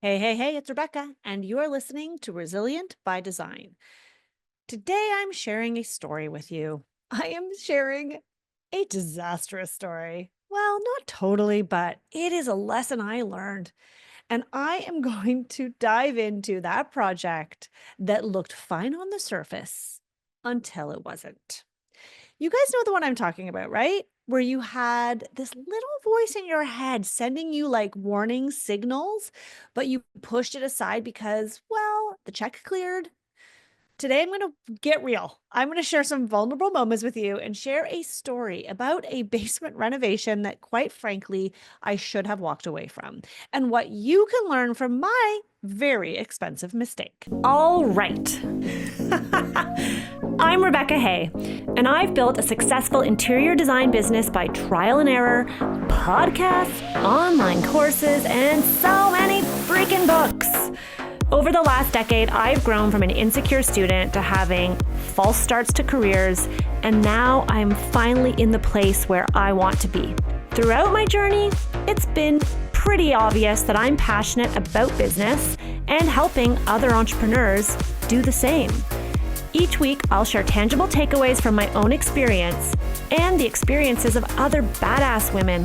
Hey, hey, hey, it's Rebecca, and you are listening to Resilient by Design. Today, I'm sharing a story with you. I am sharing a disastrous story. Well, not totally, but it is a lesson I learned. And I am going to dive into that project that looked fine on the surface until it wasn't. You guys know the one I'm talking about, right? Where you had this little voice in your head sending you like warning signals, but you pushed it aside because, well, the check cleared. Today, I'm going to get real. I'm going to share some vulnerable moments with you and share a story about a basement renovation that, quite frankly, I should have walked away from, and what you can learn from my very expensive mistake. All right. I'm Rebecca Hay, and I've built a successful interior design business by trial and error, podcasts, online courses, and so many freaking books. Over the last decade, I've grown from an insecure student to having false starts to careers, and now I'm finally in the place where I want to be. Throughout my journey, it's been pretty obvious that I'm passionate about business and helping other entrepreneurs do the same. Each week, I'll share tangible takeaways from my own experience and the experiences of other badass women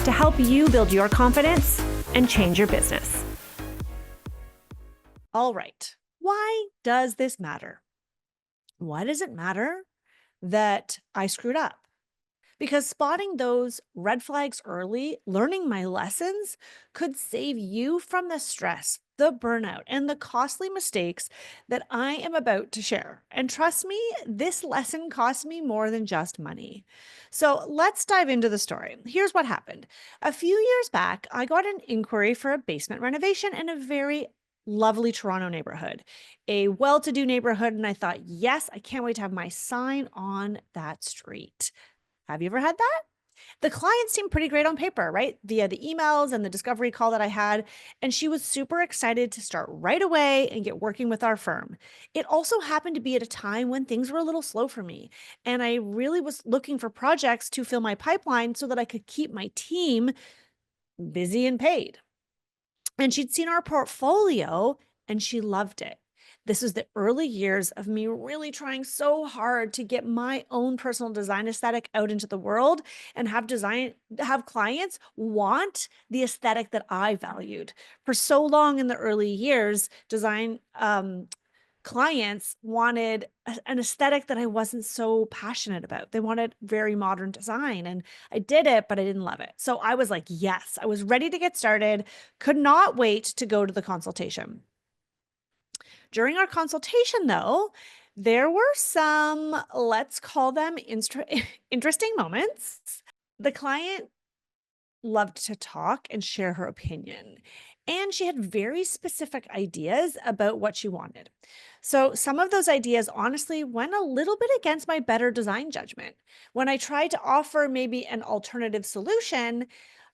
to help you build your confidence and change your business. All right. Why does this matter? Why does it matter that I screwed up? Because spotting those red flags early, learning my lessons, could save you from the stress, the burnout, and the costly mistakes that I am about to share. And trust me, this lesson cost me more than just money. So let's dive into the story. Here's what happened. A few years back, I got an inquiry for a basement renovation in a very lovely Toronto neighborhood, a well-to-do neighborhood. And I thought, yes, I can't wait to have my sign on that street. Have you ever had that? The client seemed pretty great on paper, right? Via the emails and the discovery call that I had. And she was super excited to start right away and get working with our firm. It also happened to be at a time when things were a little slow for me. And I really was looking for projects to fill my pipeline so that I could keep my team busy and paid. And she'd seen our portfolio and she loved it. This was the early years of me really trying so hard to get my own personal design aesthetic out into the world and have clients want the aesthetic that I valued. For so long in the early years, design clients wanted an aesthetic that I wasn't so passionate about. They wanted very modern design, and I did it, but I didn't love it. So I was like, yes, I was ready to get started, could not wait to go to the consultation. During our consultation, though, there were some, let's call them interesting moments. The client loved to talk and share her opinion, and she had very specific ideas about what she wanted. So some of those ideas honestly went a little bit against my better design judgment. When I tried to offer maybe an alternative solution,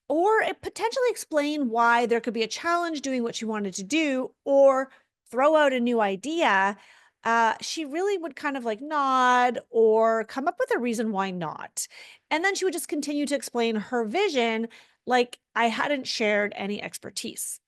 or it potentially explain why there could be a challenge doing what she wanted to do, or throw out a new idea, she really would kind of like nod or come up with a reason why not. And then she would just continue to explain her vision like I hadn't shared any expertise.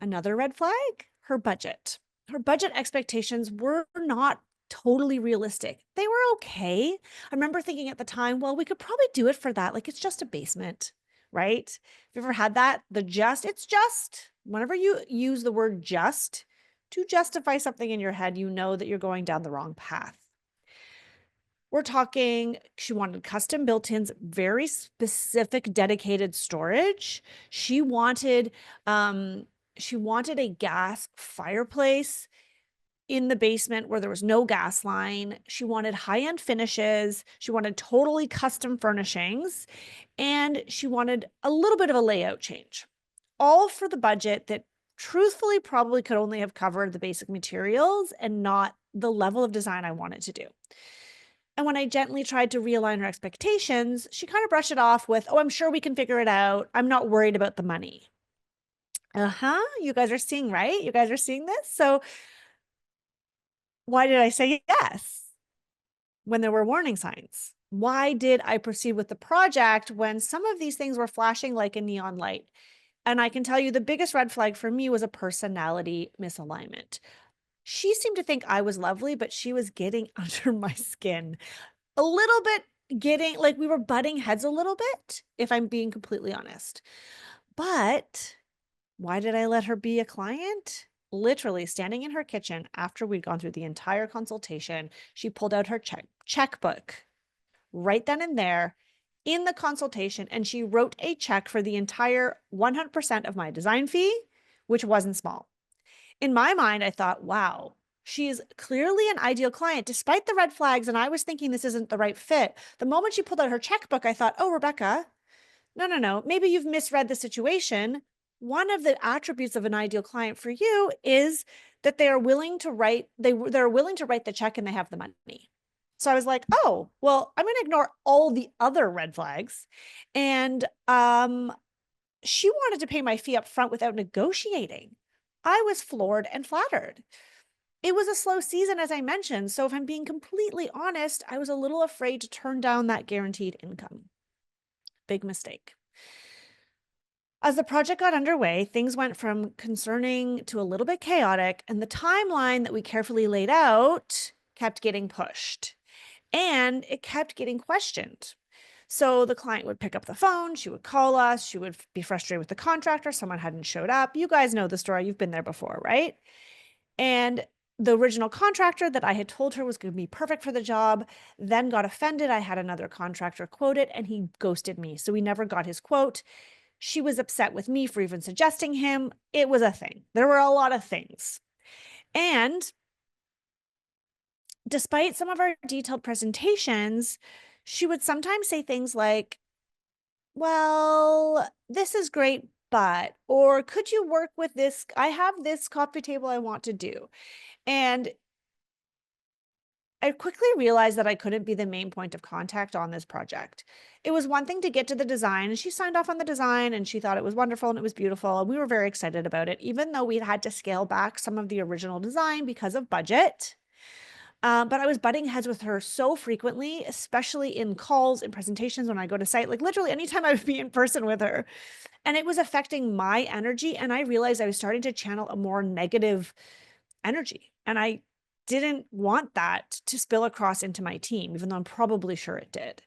Another red flag, her budget. Her budget expectations were not totally realistic. They were okay. I remember thinking at the time, well, we could probably do it for that. Like it's just a basement, right? Have you ever had that? It's just, whenever you use the word just to justify something in your head, you know that you're going down the wrong path. We're talking, she wanted custom built-ins, very specific dedicated storage. She wanted a gas fireplace in the basement where there was no gas line. She wanted high-end finishes. She wanted totally custom furnishings, and she wanted a little bit of a layout change, all for the budget that truthfully probably could only have covered the basic materials and not the level of design I wanted to do. And when I gently tried to realign her expectations, she kind of brushed it off with, oh, I'm sure we can figure it out. I'm not worried about the money. You guys are seeing, right? You guys are seeing this. So why did I say yes when there were warning signs? Why did I proceed with the project when some of these things were flashing like a neon light? And I can tell you the biggest red flag for me was a personality misalignment. She seemed to think I was lovely, but she was getting under my skin a little bit, getting like we were butting heads a little bit, if I'm being completely honest. But why did I let her be a client? Literally standing in her kitchen after we'd gone through the entire consultation, she pulled out her checkbook right then and there in the consultation, and she wrote a check for the entire 100% of my design fee, which wasn't small. In my mind, I thought, wow, she is clearly an ideal client, despite the red flags. And I was thinking this isn't the right fit. The moment she pulled out her checkbook, I thought, oh, Rebecca, no. Maybe you've misread the situation. One of the attributes of an ideal client for you is that they are willing to write, they're willing to write the check and they have the money. So I was like, oh, well, I'm going to ignore all the other red flags. And she wanted to pay my fee up front without negotiating. I was floored and flattered. It was a slow season, as I mentioned. So if I'm being completely honest, I was a little afraid to turn down that guaranteed income. Big mistake. As the project got underway, things went from concerning to a little bit chaotic, and the timeline that we carefully laid out kept getting pushed and it kept getting questioned. So the client would pick up the phone, she would call us, she would be frustrated with the contractor, someone hadn't showed up. You guys know the story, you've been there before, right? And the original contractor that I had told her was going to be perfect for the job then got offended. I had another contractor quote it and he ghosted me. So we never got his quote. She was upset with me for even suggesting him. It was a thing. There were a lot of things. And despite some of our detailed presentations, she would sometimes say things like, well, this is great, but, or could you work with this? I have this coffee table I want to do. And I quickly realized that I couldn't be the main point of contact on this project. It was one thing to get to the design, and she signed off on the design and she thought it was wonderful and it was beautiful. And we were very excited about it, even though we had to scale back some of the original design because of budget. But I was butting heads with her so frequently, especially in calls and presentations when I go to site, like literally anytime I would be in person with her. And it was affecting my energy. And I realized I was starting to channel a more negative energy. And I didn't want that to spill across into my team, even though I'm probably sure it did.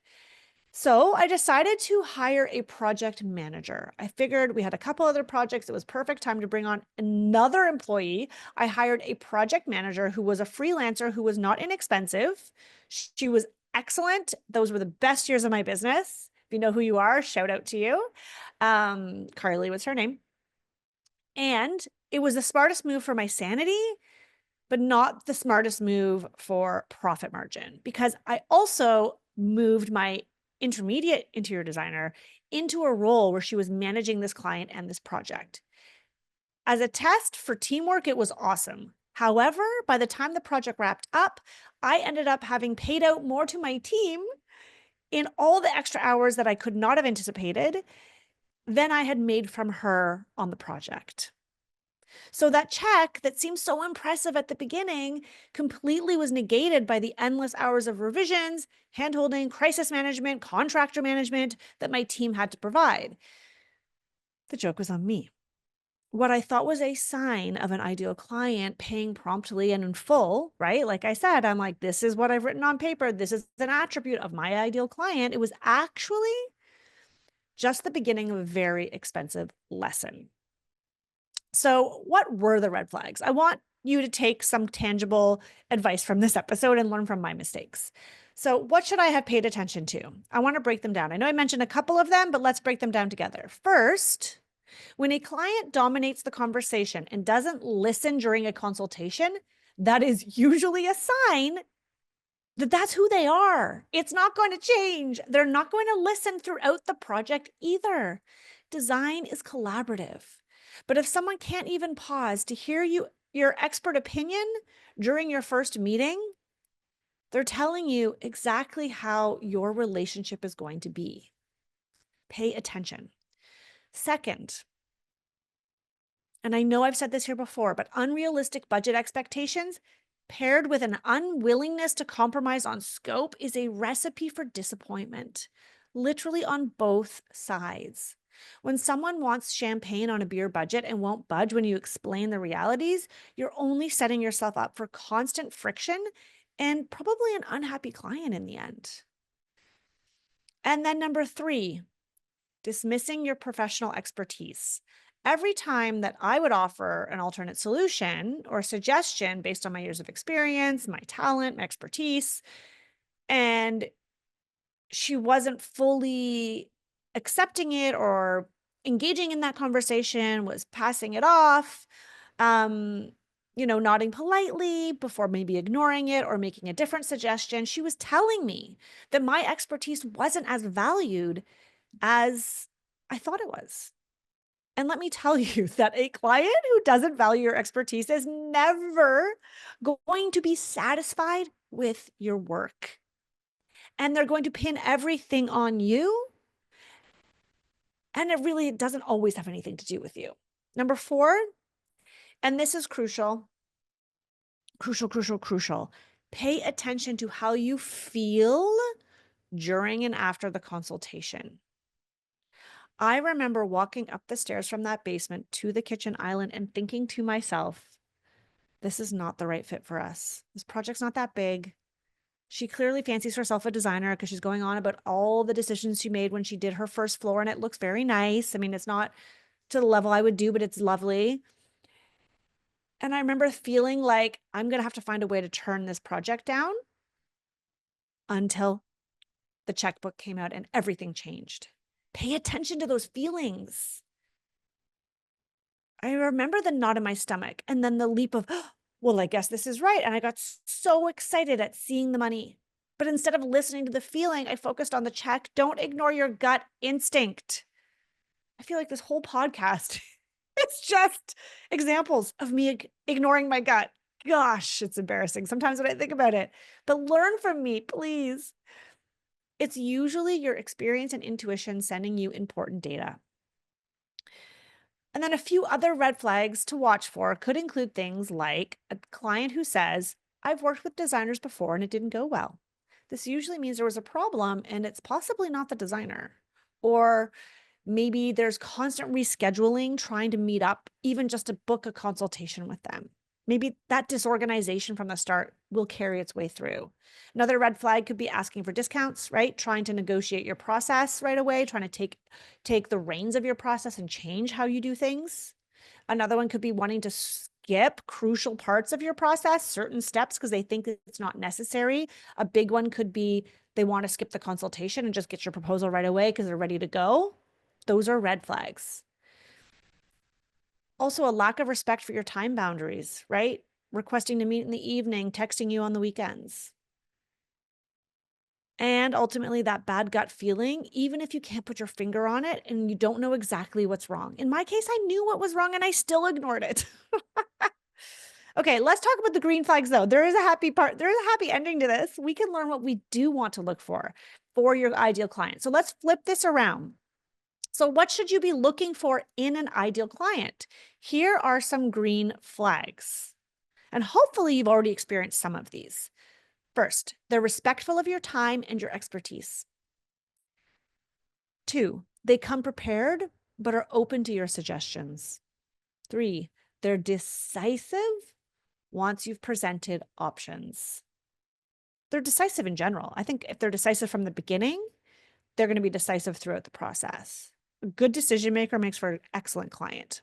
So I decided to hire a project manager. I figured we had a couple other projects. It was perfect time to bring on another employee. I hired a project manager who was a freelancer who was not inexpensive. She was excellent. Those were the best years of my business. If you know who you are, shout out to you. Carly was her name. And it was the smartest move for my sanity, but not the smartest move for profit margin, because I also moved my intermediate interior designer into a role where she was managing this client and this project. As a test for teamwork, it was awesome. However, by the time the project wrapped up, I ended up having paid out more to my team in all the extra hours that I could not have anticipated than I had made from her on the project. So that check that seemed so impressive at the beginning completely was negated by the endless hours of revisions, handholding, crisis management, contractor management that my team had to provide. The joke was on me. What I thought was a sign of an ideal client paying promptly and in full, right? Like I said, I'm like, this is what I've written on paper. This is an attribute of my ideal client. It was actually just the beginning of a very expensive lesson. So, what were the red flags? I want you to take some tangible advice from this episode and learn from my mistakes. So, what should I have paid attention to? I want to break them down. I know I mentioned a couple of them, but let's break them down together. First, when a client dominates the conversation and doesn't listen during a consultation, that is usually a sign that that's who they are. It's not going to change. They're not going to listen throughout the project either. Design is collaborative. But if someone can't even pause to hear your expert opinion during your first meeting, they're telling you exactly how your relationship is going to be. Pay attention. Second, and I know I've said this here before, but unrealistic budget expectations paired with an unwillingness to compromise on scope is a recipe for disappointment, literally on both sides. When someone wants champagne on a beer budget and won't budge when you explain the realities, you're only setting yourself up for constant friction and probably an unhappy client in the end. And then number 3, dismissing your professional expertise. Every time that I would offer an alternate solution or suggestion based on my years of experience, my talent, my expertise, and she wasn't fully accepting it or engaging in that conversation, was passing it off, um, nodding politely before maybe ignoring it or making a different suggestion. She was telling me that my expertise wasn't as valued as I thought it was. And let me tell you that a client who doesn't value your expertise is never going to be satisfied with your work. And they're going to pin everything on you. And it really doesn't always have anything to do with you. Number 4, and this is crucial, crucial. Pay attention to how you feel during and after the consultation. I remember walking up the stairs from that basement to the kitchen island and thinking to myself, this is not the right fit for us. This project's not that big. She clearly fancies herself a designer because she's going on about all the decisions she made when she did her first floor, and it looks very nice. I mean, it's not to the level I would do, but it's lovely. And I remember feeling like I'm going to have to find a way to turn this project down until the checkbook came out and everything changed. Pay attention to those feelings. I remember the knot in my stomach and then the leap of, well, I guess this is right. And I got so excited at seeing the money. But instead of listening to the feeling, I focused on the check. Don't ignore your gut instinct. I feel like this whole podcast is just examples of me ignoring my gut. Gosh, it's embarrassing sometimes when I think about it. But learn from me, please. It's usually your experience and intuition sending you important data. And then a few other red flags to watch for could include things like a client who says, I've worked with designers before and it didn't go well. This usually means there was a problem and it's possibly not the designer. Or maybe there's constant rescheduling, trying to meet up, even just to book a consultation with them. Maybe that disorganization from the start will carry its way through. Another red flag could be asking for discounts, right? Trying to negotiate your process right away, trying to take the reins of your process and change how you do things. Another one could be wanting to skip crucial parts of your process, certain steps, because they think it's not necessary. A big one could be they want to skip the consultation and just get your proposal right away because they're ready to go. Those are red flags. Also, a lack of respect for your time boundaries, right? Requesting to meet in the evening, texting you on the weekends. And ultimately, that bad gut feeling, even if you can't put your finger on it and you don't know exactly what's wrong. In my case, I knew what was wrong and I still ignored it. Okay, let's talk about the green flags though. There is a happy part. There is a happy ending to this. We can learn what we do want to look for your ideal client. So let's flip this around. So what should you be looking for in an ideal client? Here are some green flags. And hopefully you've already experienced some of these. First, they're respectful of your time and your expertise. 2, they come prepared but are open to your suggestions. 3, they're decisive once you've presented options. They're decisive in general. I think if they're decisive from the beginning, they're going to be decisive throughout the process. A good decision maker makes for an excellent client.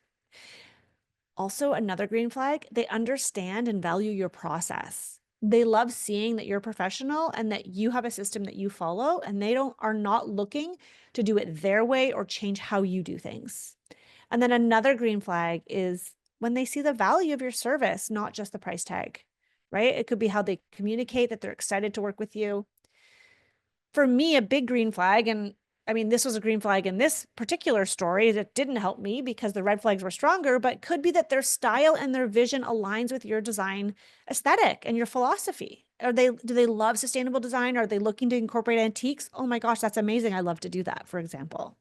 Also, another green flag, they understand and value your process. They love seeing that you're a professional and that you have a system that you follow, and they are not looking to do it their way or change how you do things. And then another green flag is when they see the value of your service, not just the price tag, right? It could be how they communicate that they're excited to work with you. For me, a big green flag, and I mean, this was a green flag in this particular story that didn't help me because the red flags were stronger, but could be that their style and their vision aligns with your design aesthetic and your philosophy. Do they love sustainable design? Are they looking to incorporate antiques? Oh my gosh, that's amazing. I love to do that, for example.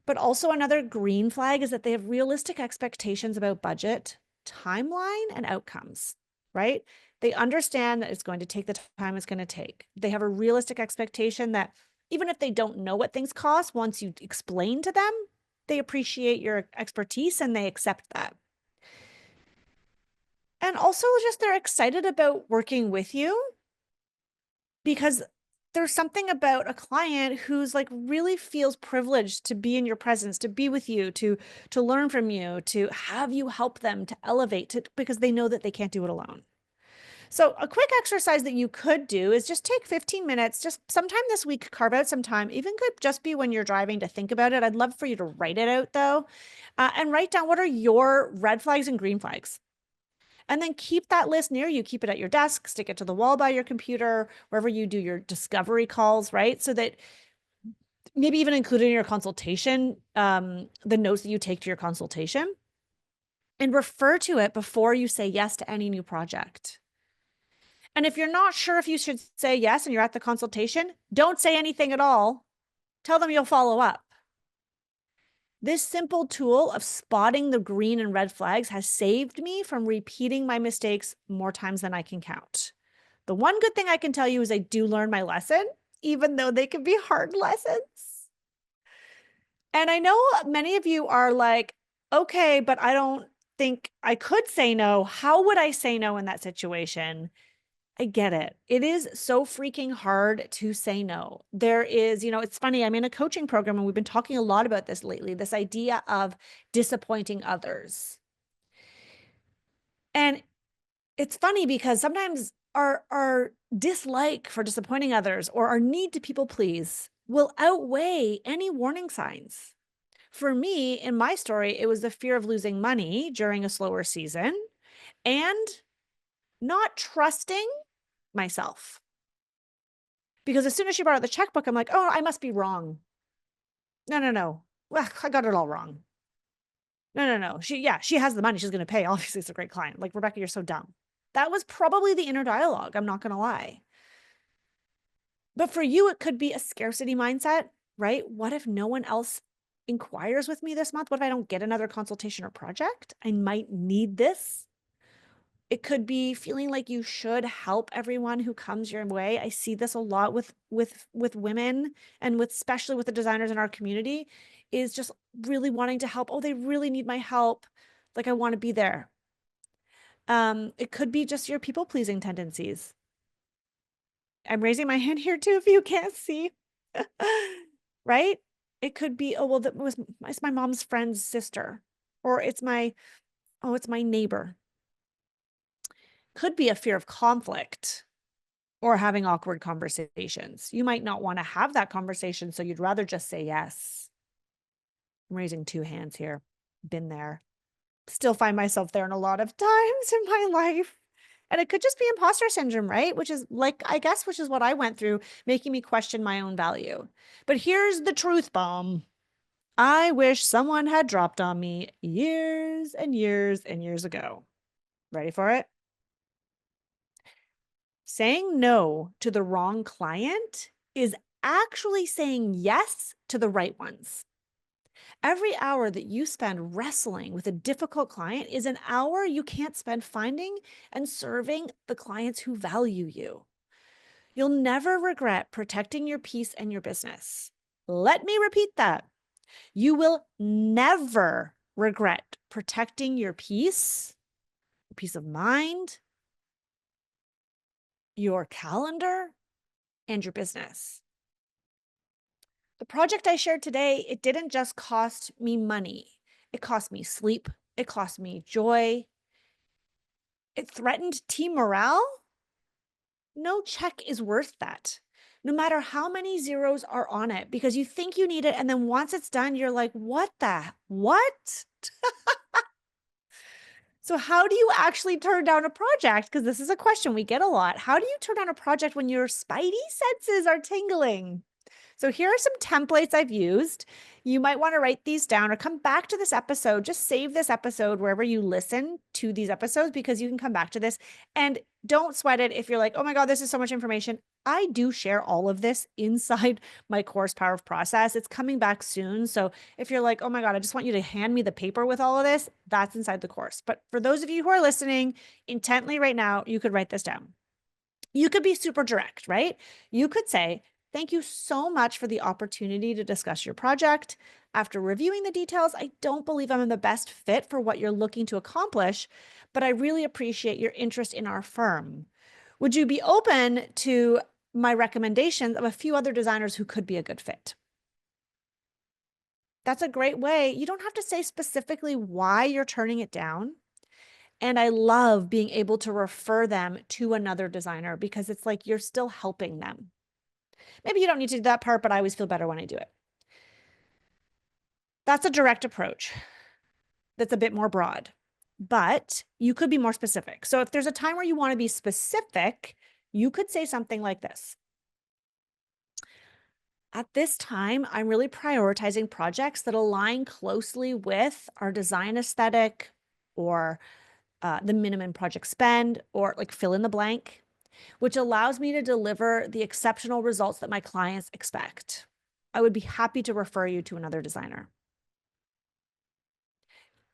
But also another green flag is that they have realistic expectations about budget, timeline, and outcomes, right? They understand that it's going to take the time it's going to take. They have a realistic expectation that Even if they don't know what things cost, once you explain to them, they appreciate your expertise and they accept that. And also just they're excited about working with you because there's something about a client who's like really feels privileged to be in your presence, to be with you, to learn from you, to have you help them to elevate because they know that they can't do it alone. So a quick exercise that you could do is just take 15 minutes, just sometime this week, carve out some time, even could just be when you're driving to think about it. I'd love for you to write it out though, and write down what are your red flags and green flags. And then keep that list near you. Keep it at your desk, stick it to the wall by your computer, wherever you do your discovery calls, right? So that maybe even include in your consultation, the notes that you take to your consultation, and refer to it before you say yes to any new project. And if you're not sure if you should say yes and you're at the consultation, don't say anything at all. Tell them you'll follow up. This simple tool of spotting the green and red flags has saved me from repeating my mistakes more times than I can count. The one good thing I can tell you is I do learn my lesson, even though they can be hard lessons. And I know many of you are like, okay, but I don't think I could say no. How would I say no in that situation? I get it. It is so freaking hard to say no. There is, it's funny. I'm in a coaching program and we've been talking a lot about this lately, this idea of disappointing others. And it's funny because sometimes our dislike for disappointing others or our need to people please will outweigh any warning signs. For me, in my story, it was the fear of losing money during a slower season and not trusting myself. Because as soon as she brought out the checkbook, I'm like, oh, I must be wrong. No. Well, I got it all wrong. No. She has the money. She's going to pay. Obviously, it's a great client. Like, Rebecca, you're so dumb. That was probably the inner dialogue. I'm not going to lie. But for you, it could be a scarcity mindset, right? What if no one else inquires with me this month? What if I don't get another consultation or project? I might need this. It could be feeling like you should help everyone who comes your way. I see this a lot with women and especially with the designers in our community, is just really wanting to help. Oh, they really need my help. Like I want to be there. It could be just your people pleasing tendencies. I'm raising my hand here too if you can't see. Right? It could be, oh, well, it's my mom's friend's sister, or it's my neighbor. Could be a fear of conflict or having awkward conversations. You might not want to have that conversation, so you'd rather just say yes. I'm raising 2 hands here. Been there. Still find myself there in a lot of times in my life. And it could just be imposter syndrome, right? Which is what I went through, making me question my own value. But here's the truth bomb. I wish someone had dropped on me years and years and years ago. Ready for it? Saying no to the wrong client is actually saying yes to the right ones. Every hour that you spend wrestling with a difficult client is an hour you can't spend finding and serving the clients who value you. You'll never regret protecting your peace and your business. Let me repeat that. You will never regret protecting your peace of mind, your calendar, and your business. The project I shared today, it didn't just cost me money. It cost me sleep. It cost me joy. It threatened team morale. No check is worth that, no matter how many zeros are on it, because you think you need it. And then once it's done, you're like, what? So how do you actually turn down a project? Because this is a question we get a lot. How do you turn down a project when your spidey senses are tingling? So here are some templates I've used. You might want to write these down or come back to this episode. Just save this episode wherever you listen to these episodes, because you can come back to this. And don't sweat it if you're like, oh my God, this is so much information. I do share all of this inside my course, Power of Process. It's coming back soon. So if you're like, oh my God, I just want you to hand me the paper with all of this, that's inside the course. But for those of you who are listening intently right now, you could write this down. You could be super direct, right? You could say, Thank you so much for the opportunity to discuss your project. After reviewing the details, I don't believe I'm the best fit for what you're looking to accomplish, but I really appreciate your interest in our firm. Would you be open to my recommendations of a few other designers who could be a good fit? That's a great way. You don't have to say specifically why you're turning it down. And I love being able to refer them to another designer because it's like you're still helping them. Maybe you don't need to do that part, but I always feel better when I do it. That's a direct approach that's a bit more broad, but you could be more specific. So if there's a time where you want to be specific, you could say something like this. At this time, I'm really prioritizing projects that align closely with our design aesthetic or the minimum project spend or like fill in the blank, which allows me to deliver the exceptional results that my clients expect. I would be happy to refer you to another designer.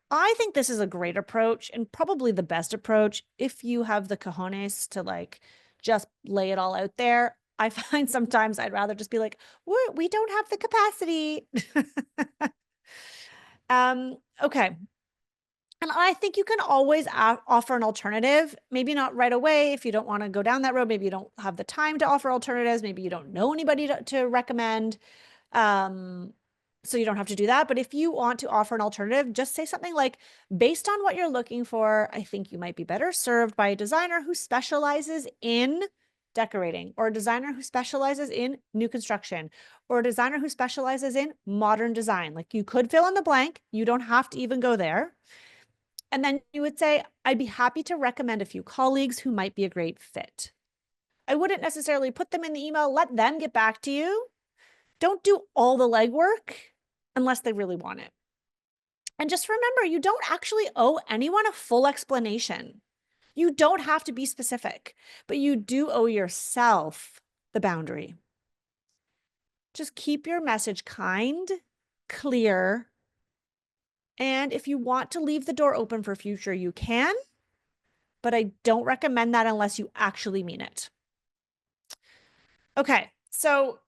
I think this is a great approach and probably the best approach if you have the cojones to like just lay it all out there. I find sometimes I'd rather just be like, we don't have the capacity. Okay. And I think you can always offer an alternative, maybe not right away if you don't want to go down that road. Maybe you don't have the time to offer alternatives. Maybe you don't know anybody to recommend. So you don't have to do that. But if you want to offer an alternative, just say something like, based on what you're looking for, I think you might be better served by a designer who specializes in decorating, or a designer who specializes in new construction, or a designer who specializes in modern design. Like you could fill in the blank. You don't have to even go there. And then you would say, I'd be happy to recommend a few colleagues who might be a great fit. I wouldn't necessarily put them in the email, let them get back to you. Don't do all the legwork unless they really want it. And just remember, you don't actually owe anyone a full explanation. You don't have to be specific, but you do owe yourself the boundary. Just keep your message kind, clear, and if you want to leave the door open for future, you can, but I don't recommend that unless you actually mean it. Okay, so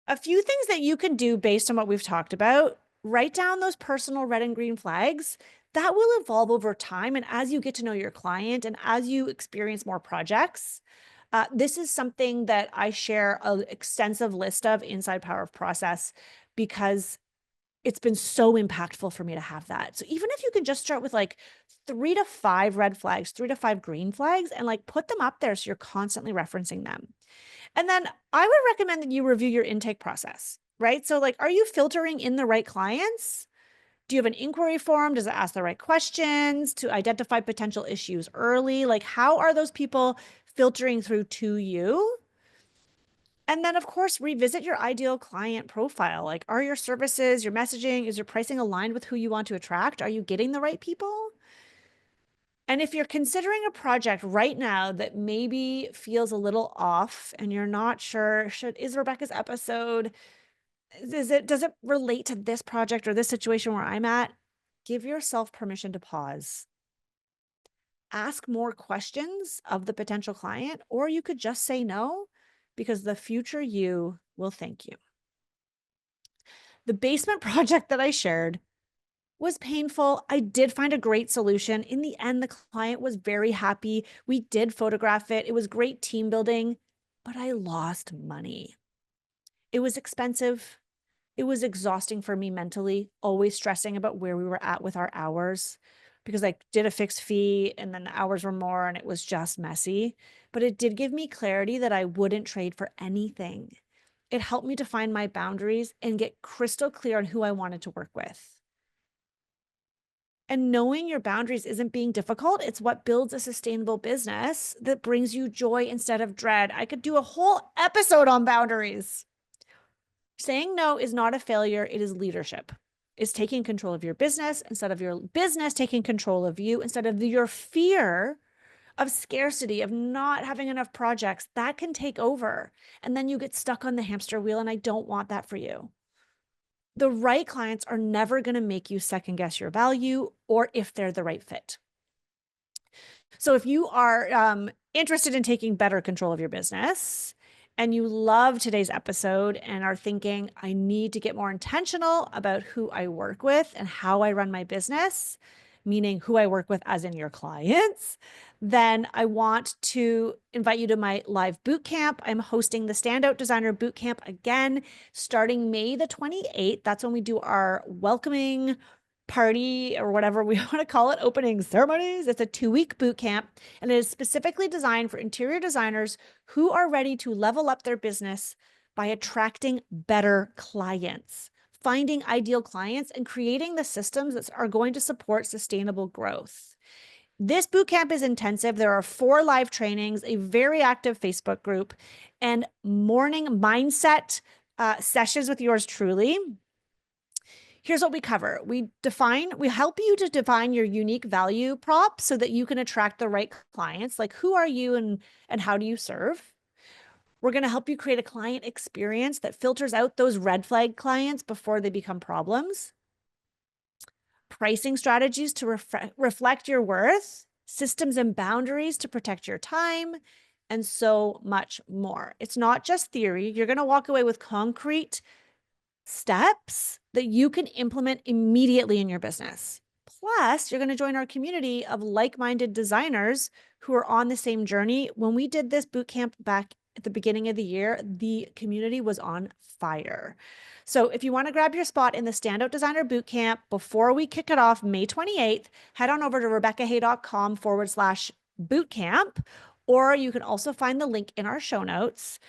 a few things that you can do based on what we've talked about. Write down those personal red and green flags. That will evolve over time. And as you get to know your client and as you experience more projects, this is something that I share an extensive list of inside Power of Process because it's been so impactful for me to have that. So even if you can just start with like 3 to 5 red flags, 3 to 5 green flags, and like put them up there so you're constantly referencing them. And then I would recommend that you review your intake process, right? So like, are you filtering in the right clients? Do you have an inquiry form? Does it ask the right questions to identify potential issues early? Like, how are those people filtering through to you? And then, of course, revisit your ideal client profile. Like, are your services, your messaging, is your pricing aligned with who you want to attract? Are you getting the right people? And if you're considering a project right now that maybe feels a little off and you're not sure, is Rebecca's episode, does it relate to this project or this situation where I'm at? Give yourself permission to pause. Ask more questions of the potential client, or you could just say no because the future you will thank you. The basement project that I shared was painful. I did find a great solution. In the end, the client was very happy. We did photograph it. It was great team building, but I lost money. It was expensive. It was exhausting for me mentally, always stressing about where we were at with our hours because I did a fixed fee and then the hours were more and it was just messy. But it did give me clarity that I wouldn't trade for anything. It helped me define my boundaries and get crystal clear on who I wanted to work with. And knowing your boundaries isn't being difficult. It's what builds a sustainable business that brings you joy instead of dread. I could do a whole episode on boundaries. Saying no is not a failure. It is leadership. It's taking control of your business instead of your business taking control of you, instead of your fear of scarcity, of not having enough projects. That can take over. And then you get stuck on the hamster wheel. And I don't want that for you. The right clients are never going to make you second guess your value or if they're the right fit. So if you are interested in taking better control of your business and you love today's episode and are thinking, I need to get more intentional about who I work with and how I run my business, meaning who I work with as in your clients, then I want to invite you to my live boot camp. I'm hosting the Standout Designer Boot Camp again, starting May the 28th. That's when we do our welcoming party or whatever we want to call it, opening ceremonies. It's a 2-week boot camp, and it is specifically designed for interior designers who are ready to level up their business by attracting better clients, finding ideal clients, and creating the systems that are going to support sustainable growth. This bootcamp is intensive. There are 4 live trainings, a very active Facebook group, and morning mindset sessions with yours truly. Here's what we cover. We help you to define your unique value prop so that you can attract the right clients. Like, who are you and how do you serve? We're going to help you create a client experience that filters out those red flag clients before they become problems. Pricing strategies to reflect your worth, systems and boundaries to protect your time, and so much more. It's not just theory. You're going to walk away with concrete steps that you can implement immediately in your business. Plus, you're going to join our community of like-minded designers who are on the same journey. When we did this boot camp back at the beginning of the year, the community was on fire. So if you want to grab your spot in the Standout Designer Bootcamp before we kick it off May 28th, head on over to rebeccahay.com/bootcamp, or you can also find the link in our show notes.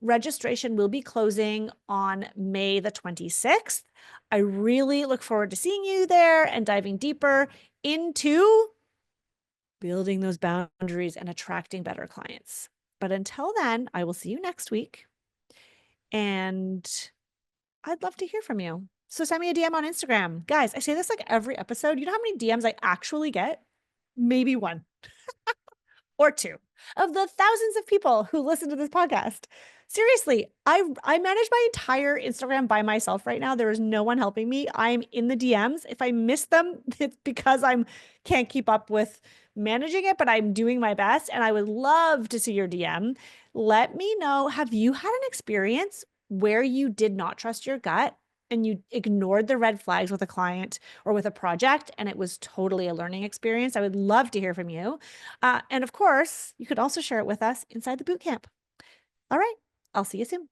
Registration will be closing on May the 26th. I really look forward to seeing you there and diving deeper into building those boundaries and attracting better clients. But until then, I will see you next week. And I'd love to hear from you. So send me a DM on Instagram. Guys, I say this like every episode. You know how many DMs I actually get? Maybe 1 or 2 of the thousands of people who listen to this podcast. Seriously, I manage my entire Instagram by myself right now. There is no one helping me. I'm in the DMs. If I miss them, it's because I can't keep up with managing it, but I'm doing my best, and I would love to see your DM. Let me know, have you had an experience where you did not trust your gut and you ignored the red flags with a client or with a project, and it was totally a learning experience? I would love to hear from you. And of course, you could also share it with us inside the bootcamp. All right, I'll see you soon.